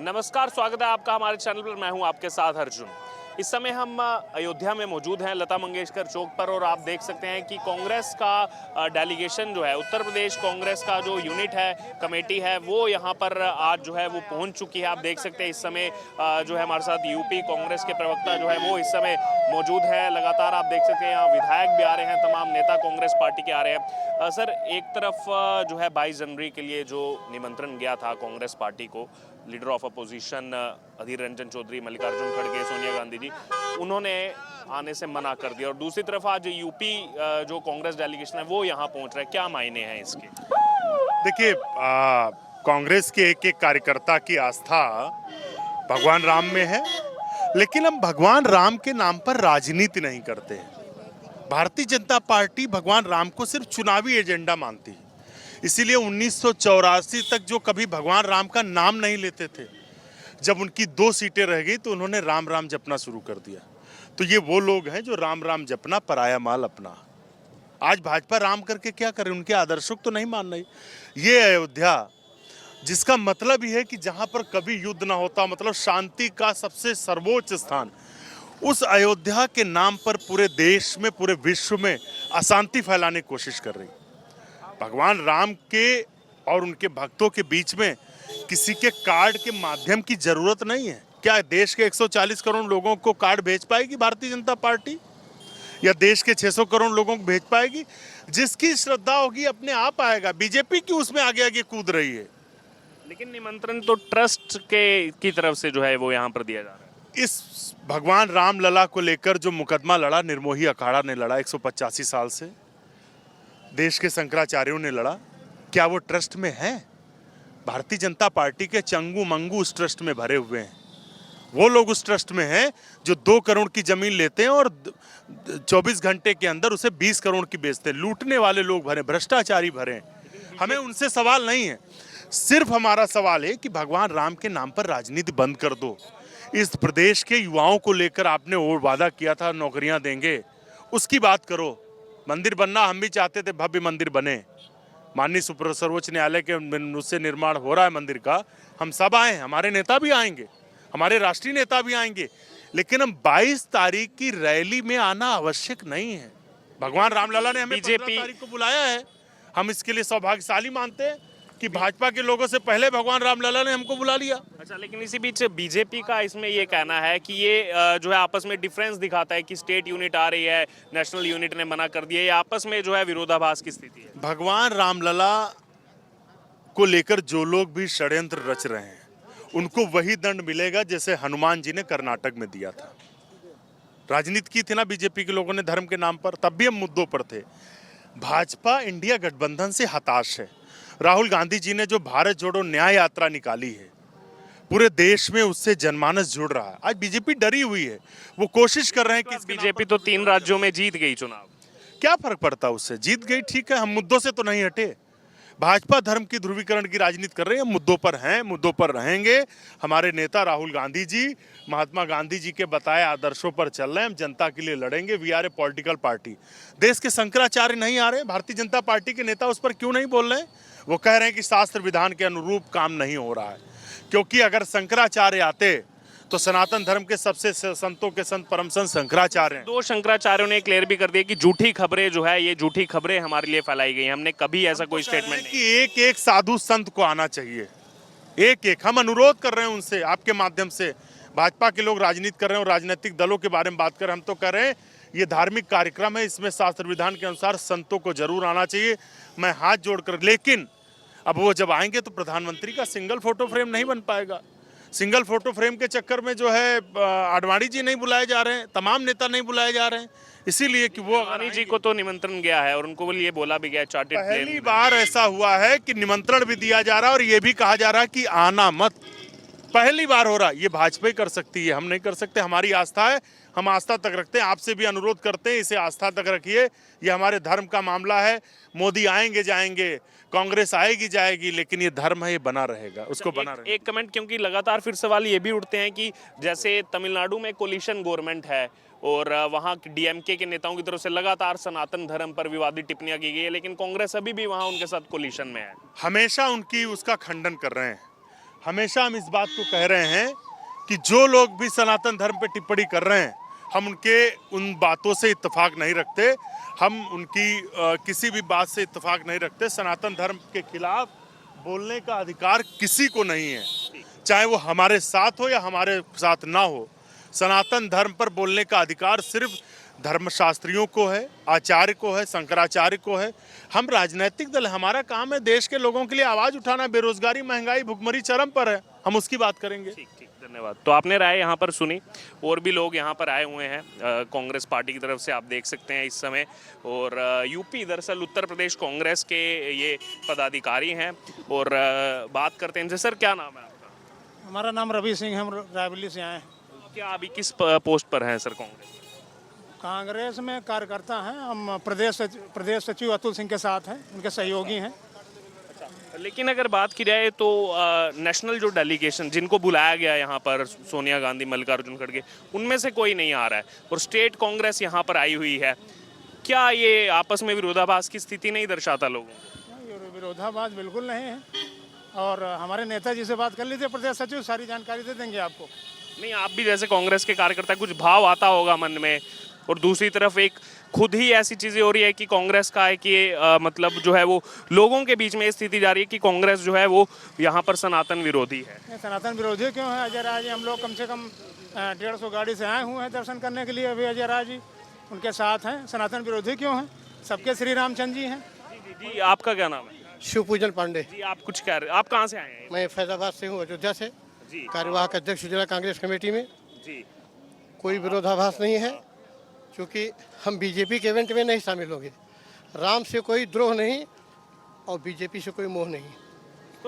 नमस्कार, स्वागत है आपका हमारे चैनल पर। मैं हूं आपके साथ अर्जुन। इस समय हम अयोध्या में मौजूद हैं, लता मंगेशकर चौक पर, और आप देख सकते हैं कि कांग्रेस का डेलीगेशन जो है, उत्तर प्रदेश कांग्रेस का जो यूनिट है, कमेटी है, वो यहां पर आज जो है वो पहुंच चुकी है। आप देख सकते हैं इस समय जो है हमारे साथ यूपी कांग्रेस के प्रवक्ता जो है वो इस समय मौजूद है। लगातार आप देख सकते हैं यहाँ विधायक भी आ रहे हैं, तमाम नेता कांग्रेस पार्टी के आ रहे हैं। सर, एक तरफ जो है 22 जनवरी के लिए जो निमंत्रण गया था कांग्रेस पार्टी को, leader of opposition Adhir Ranjan Chaudhary, Mallikarjun खड़गे, सोनिया गांधी जी, उन्होंने आने से मना कर दिया। और दूसरी तरफ आज यूपी जो कांग्रेस डेलीगेशन है वो यहाँ पहुंच रहा है। क्या मायने हैं इसके? देखिए, कांग्रेस के एक एक कार्यकर्ता की आस्था भगवान राम में है, लेकिन हम भगवान राम के नाम पर राजनीति नहीं करते हैं। भारतीय जनता पार्टी भगवान राम को सिर्फ चुनावी एजेंडा मानती है। इसीलिए 1984 तक जो कभी भगवान राम का नाम नहीं लेते थे, जब उनकी 2 सीटें रह गई तो उन्होंने राम राम जपना शुरू कर दिया। तो ये वो लोग हैं जो राम राम जपना, पराया माल अपना। आज भाजपा राम करके क्या करे, उनके आदर्शों को तो नहीं मान रही। ये अयोध्या, जिसका मतलब ये है कि जहां पर कभी युद्ध ना होता, मतलब शांति का सबसे सर्वोच्च स्थान, उस अयोध्या के नाम पर पूरे देश में, पूरे विश्व में अशांति फैलाने की कोशिश कर रही। भगवान राम के और उनके भक्तों के बीच में किसी के कार्ड के माध्यम की जरूरत नहीं है। क्या देश के 140 करोड़ लोगों को कार्ड भेज पाएगी भारतीय जनता पार्टी, या देश के 600 करोड़ लोगों को भेज पाएगी? जिसकी श्रद्धा होगी अपने आप आएगा। बीजेपी की उसमें आगे आगे कूद रही है। लेकिन निमंत्रण तो ट्रस्ट की तरफ से जो है वो यहाँ पर दिया जा रहा है। इस भगवान राम लला को लेकर जो मुकदमा लड़ा, निर्मोही अखाड़ा ने लड़ा 185 साल से, देश के शंकराचार्यों ने लड़ा, क्या वो ट्रस्ट में है? भारतीय जनता पार्टी के चंगू मंगू उस ट्रस्ट में भरे हुए हैं। वो लोग उस ट्रस्ट में हैं जो 2 करोड़ की जमीन लेते हैं और 24 घंटे के अंदर उसे 20 करोड़ की बेचते हैं। लूटने वाले लोग भरे, भ्रष्टाचारी भरे हैं। हमें उनसे सवाल नहीं है, सिर्फ हमारा सवाल है कि भगवान राम के नाम पर राजनीति बंद कर दो। इस प्रदेश के युवाओं को लेकर आपने वो वादा किया था नौकरियां देंगे, उसकी बात करो। मंदिर बनना हम भी चाहते थे, भव्य मंदिर बने। माननीय सर्वोच्च न्यायालय के उससे निर्माण हो रहा है मंदिर का, हम सब आए हैं, हमारे नेता भी आएंगे, हमारे राष्ट्रीय नेता भी आएंगे, लेकिन हम 22 तारीख की रैली में आना आवश्यक नहीं है। भगवान रामलला ने हमें 15 तारीख को बुलाया है। हम इसके लिए सौभाग्यशाली मानते हैं कि भाजपा के लोगों से पहले भगवान रामलला ने हमको बुला लिया। अच्छा, लेकिन इसी बीच बीजेपी का इसमें ये कहना है कि ये जो है आपस में डिफरेंस दिखाता है कि स्टेट यूनिट आ रही है, नेशनल यूनिट ने मना कर दिया। ये आपस में जो है विरोधाभास की स्थिति है। भगवान रामलला को लेकर जो लोग भी षड्यंत्र रच रहे हैं, उनको वही दंड मिलेगा जैसे हनुमान जी ने कर्नाटक में दिया था। राजनीति की थी ना बीजेपी के लोगों ने धर्म के नाम पर, तब भी हम मुद्दों पर थे। भाजपा इंडिया गठबंधन से हताश है। राहुल गांधी जी ने जो भारत जोड़ो न्याय यात्रा निकाली है, पूरे देश में उससे जनमानस जुड़ रहा है। आज बीजेपी डरी हुई है, वो कोशिश कर रहे हैं कि बीजेपी तो 3 राज्यों में जीत गई चुनाव। क्या फर्क पड़ता, उससे जीत गई, ठीक है, हम मुद्दों से तो नहीं हटे। भाजपा धर्म की ध्रुवीकरण की राजनीति कर रही है, मुद्दों पर हैं, मुद्दों पर रहेंगे। हमारे नेता राहुल गांधी जी महात्मा गांधी जी के बताए आदर्शों पर चल रहे हैं। हम जनता के लिए लड़ेंगे। We are a political party. देश के शंकराचार्य नहीं आ रहे, भारतीय जनता पार्टी के नेता उस पर क्यों नहीं बोल रहे हैं? वो कह रहे हैं कि शास्त्र विधान के अनुरूप काम नहीं हो रहा है, क्योंकि अगर शंकराचार्य आते तो सनातन धर्म के सबसे संतों के संत परम संत शंकराचार्य हैं। 2 शंकराचार्यों ने क्लियर भी कर दिया कि झूठी खबरें जो है, ये झूठी खबरें हमारे लिए फैलाई गई। हमने कभी ऐसा कोई स्टेटमेंट नहीं कि एक एक साधु संत को आना चाहिए। एक एक हम अनुरोध कर रहे हैं उनसे, आपके माध्यम से। भाजपा के लोग राजनीति कर रहे हैं और राजनीतिक दलों के बारे में बात कर रहे हैं, हम तो कर रहे हैं ये धार्मिक कार्यक्रम है, इसमें शास्त्र विधान के अनुसार संतों को जरूर आना चाहिए। मैं हाथ जोड़कर, लेकिन अब वो जब आएंगे तो प्रधानमंत्री का सिंगल फोटो फ्रेम नहीं बन पाएगा। सिंगल फोटो फ्रेम के चक्कर में जो है आडवाणी जी नहीं बुलाए जा रहे हैं, तमाम नेता नहीं बुलाए जा रहे हैं, इसीलिए कि वो आडवाणी जी को तो निमंत्रण गया है और उनको ये बोला भी गया चार्टेड प्लेन। पहली बार ऐसा हुआ है कि निमंत्रण भी दिया जा रहा है और ये भी कहा जा रहा है कि आना मत। पहली बार हो रहा है। ये भाजपा ही कर सकती है, हम नहीं कर सकते। हमारी आस्था है, हम आस्था तक रखते हैं। आपसे भी अनुरोध करते हैं, इसे आस्था तक रखिए। ये हमारे धर्म का मामला है। मोदी आएंगे जाएंगे, कांग्रेस आएगी जाएगी, लेकिन ये धर्म है, ये बना रहेगा, उसको बना रहेगा। एक कमेंट, क्योंकि लगातार फिर सवाल ये भी उठते हैं कि जैसे तमिलनाडु में कोलिशन गवर्नमेंट है और वहाँ डीएमके के नेताओं की तरफ से लगातार सनातन धर्म पर विवादित टिप्पणियां की गई है, लेकिन कांग्रेस अभी भी वहाँ उनके साथ कोलिशन में है। हमेशा उनकी उसका खंडन कर रहे हैं। हमेशा हम इस बात को कह रहे हैं कि जो लोग भी सनातन धर्म पे टिप्पणी कर रहे हैं, हम उनके उन बातों से इत्तेफाक नहीं रखते, हम उनकी किसी भी बात से इत्तेफाक नहीं रखते। सनातन धर्म के खिलाफ बोलने का अधिकार किसी को नहीं है, चाहे वो हमारे साथ हो या हमारे साथ ना हो। सनातन धर्म पर बोलने का अधिकार सिर्फ धर्मशास्त्रियों को है, आचार्य को है, शंकराचार्य को है। हम राजनीतिक दल, हमारा काम है देश के लोगों के लिए आवाज उठाना। बेरोजगारी, महंगाई, भुखमरी चरम पर है, हम उसकी बात करेंगे। ठीक ठीक, धन्यवाद। तो आपने राय यहाँ पर सुनी, और भी लोग यहाँ पर आए हुए हैं कांग्रेस पार्टी की तरफ से, आप देख सकते हैं इस समय। और यूपी, दरअसल उत्तर प्रदेश कांग्रेस के ये पदाधिकारी हैं, और बात करते हैं इनसे। सर, क्या नाम है आपका? हमारा नाम रवि सिंह है, हम रायबरेली से आए हैं। क्या अभी किस पोस्ट पर हैं सर कांग्रेस? कांग्रेस में कार्यकर्ता हैं हम। प्रदेश सचिव अतुल सिंह के साथ हैं, उनके सहयोगी हैं। लेकिन अगर बात की जाए तो नेशनल जो डेलीगेशन जिनको बुलाया गया यहाँ पर, सोनिया गांधी, मल्लिकार्जुन खड़गे, उनमें से कोई नहीं आ रहा है, और स्टेट कांग्रेस यहाँ पर आई हुई है। क्या ये आपस में विरोधाभास की स्थिति नहीं दर्शाता लोगों को? ये विरोधाभास बिल्कुल नहीं है, और हमारे नेताजी से बात कर लीजिए, प्रदेश सचिव सारी जानकारी दे देंगे आपको। नहीं, आप भी जैसे कांग्रेस के कार्यकर्ता, कुछ भाव आता होगा मन में, और दूसरी तरफ एक खुद ही ऐसी चीज़ें हो रही है कि कांग्रेस का है कि मतलब जो है वो लोगों के बीच में ये स्थिति जा रही है कि कांग्रेस जो है वो यहाँ पर सनातन विरोधी है। ये सनातन विरोधी क्यों है? अजय राय जी, हम लोग कम से कम 150 गाड़ी से आए हुए हैं दर्शन करने के लिए। अभी अजय राय जी उनके साथ हैं। सनातन विरोधी क्यों हैं? सबके श्री रामचंद्र जी हैं। जी, आपका क्या नाम है? शिवपूजन पांडे। जी, आप कुछ कह रहे, आप कहाँ से आए हैं? मैं फैजाबाद से हूँ, अयोध्या से, जी कार्यवाहक अध्यक्ष जिला कांग्रेस कमेटी में। जी। कोई विरोधाभास नहीं है, क्योंकि हम बीजेपी के इवेंट में नहीं शामिल होंगे। राम से कोई द्रोह नहीं और बीजेपी से कोई मोह नहीं।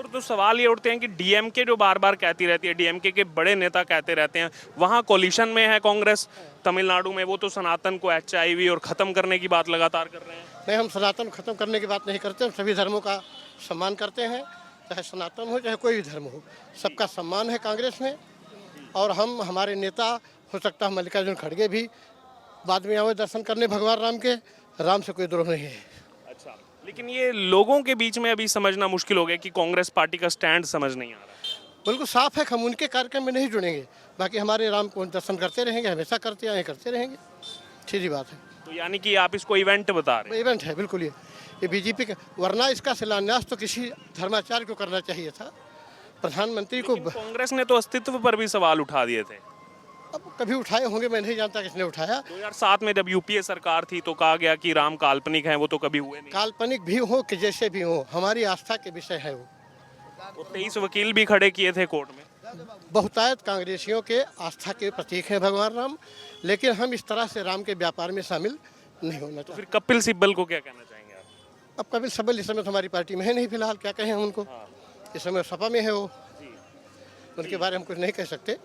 तो सवाल ये उठते हैं कि डीएमके जो बार बार कहती रहती है, डीएमके के बड़े नेता कहते रहते हैं, वहाँ कोलिशन में है कांग्रेस तमिलनाडु में, वो तो सनातन को HIV और ख़त्म करने की बात लगातार कर रहे हैं। नहीं, हम सनातन खत्म करने की बात नहीं करते। हम सभी धर्मों का सम्मान करते हैं, चाहे सनातन हो चाहे कोई भी धर्म हो, सबका सम्मान है कांग्रेस में। और हम, हमारे नेता, हो सकता है मल्लिकार्जुन खड़गे भी बाद में आए दर्शन करने भगवान राम के। राम से कोई द्रोह नहीं है। अच्छा, लेकिन ये लोगों के बीच में अभी समझना मुश्किल हो गया कि कांग्रेस पार्टी का स्टैंड समझ नहीं आ रहा। बिल्कुल साफ है, हम उनके कार्यक्रम में नहीं जुड़ेंगे। बाकी हमारे राम को दर्शन करते रहेंगे, हमेशा करते आए, करते रहेंगे। सीधी बात है। तो यानी कि आप इसको इवेंट बता रहे हैं? इवेंट है बिल्कुल। ये बीजेपी का, वरना इसका शिलान्यास तो किसी धर्माचार्य को करना चाहिए था, प्रधानमंत्री को। कांग्रेस ने तो अस्तित्व पर भी सवाल उठा दिए थे। अब कभी उठाए होंगे, मैं नहीं जानता किसने उठाया। 2007 में जब यूपीए सरकार थी तो कहा गया कि राम काल्पनिक हैं, वो तो कभी हुए नहीं। काल्पनिक भी हो कि जैसे भी हो, हमारी आस्था के विषय है वो। 23 वकील भी खड़े किए थे कोर्ट में। बहुतायत कांग्रेसियों के आस्था के प्रतीक हैं भगवान राम, लेकिन हम इस तरह से राम के व्यापार में शामिल नहीं होना चाहते। फिर कपिल सिब्बल को क्या कहना चाहेंगे आप? अब कपिल सिब्बल इस समय तो हमारी पार्टी में है नहीं फिलहाल, क्या कहें हम उनको। इस समय सपा में है वो, उनके बारे में हम कुछ नहीं कह सकते।